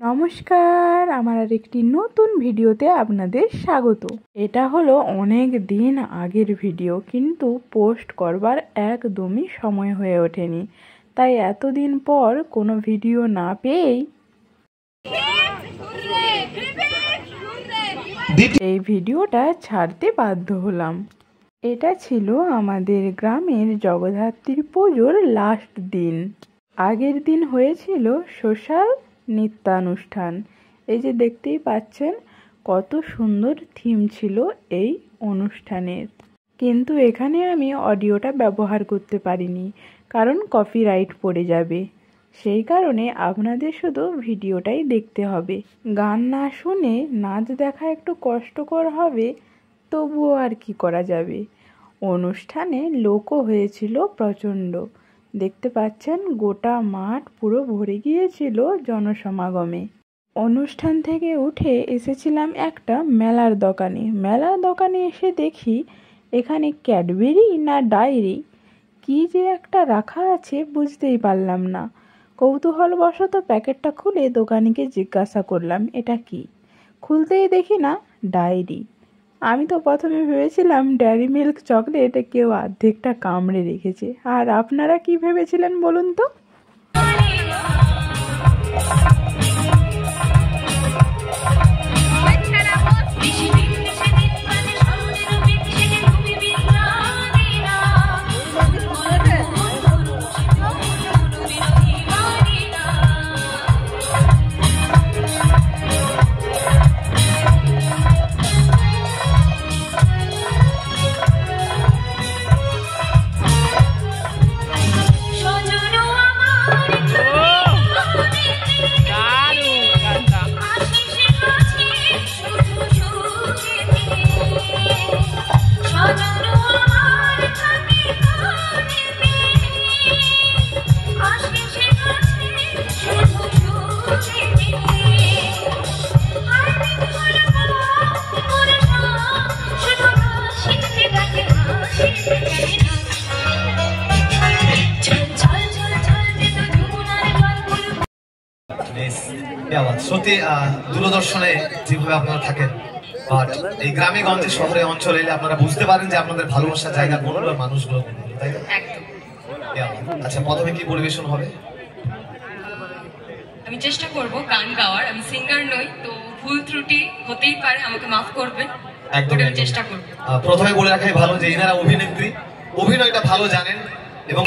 নমস্কার, আমার আরেকটি নতুন ভিডিওতে আপনাদের স্বাগত। এটা হলো অনেক দিন আগের ভিডিও, কিন্তু পোস্ট করবার একদমই সময় হয়ে ওঠেনি। তাই এতদিন পর কোনো ভিডিও না পেয়েই এই ভিডিওটা ছাড়তে বাধ্য হলাম। এটা ছিল আমাদের গ্রামের জগদ্ধাত্রী পুজোর লাস্ট দিন। আগের দিন হয়েছিল সোশ্যাল নৃত্যানুষ্ঠান। এই যে দেখতেই পাচ্ছেন কত সুন্দর থিম ছিল এই অনুষ্ঠানের, কিন্তু এখানে আমি অডিওটা ব্যবহার করতে পারিনি, কারণ কপিরাইট পড়ে যাবে। সেই কারণে আপনাদের শুধু ভিডিওটাই দেখতে হবে। গান না শুনে নাচ দেখা একটু কষ্টকর হবে, তবুও আর কি করা যাবে। অনুষ্ঠানে লোকও হয়েছিল প্রচণ্ড। দেখতে পাচ্ছেন গোটা মাঠ পুরো ভরে গিয়েছিল জনসমাগমে। অনুষ্ঠান থেকে উঠে এসেছিলাম একটা মেলার দোকানে এসে দেখি এখানে ক্যাডবেরি না ডায়েরি কি যে একটা রাখা আছে বুঝতেই পারলাম না। কৌতূহলবশত প্যাকেটটা খুলে দোকানিকে জিজ্ঞাসা করলাম এটা কি। খুলতেই দেখি না ডায়েরি। আমি তো প্রথমে ভেবেছিলাম ডেয়ারি মিল্ক চকলেট কেউ অর্ধেকটা কামড়ে রেখেছে। আর আপনারা কি ভেবেছিলেন বলুন তো? সত্যি দূরদর্শনে যেভাবে আপনারা থাকেন, বাট এই গ্রামে গঞ্জে শহরে অঞ্চলে এলে আপনারা বুঝতে পারেন যে আপনাদের ভালোবাসার জায়গা কোনগুলো, মানুষগুলো কোনগুলো, তাই না? আচ্ছা, প্রথমে কি পরিবেশন হবে? আমি চেষ্টা করব গান গাওয়ার। আমি সিঙ্গার নই, তো ভুল ত্রুটি হতেই পারে, আমাকে মাফ করবেন। একদম চেষ্টা করব। প্রথমে বলে রাখাই ভালো যে এনারা অভিনেত্রী, অভিনয়টা ভালো জানেন এবং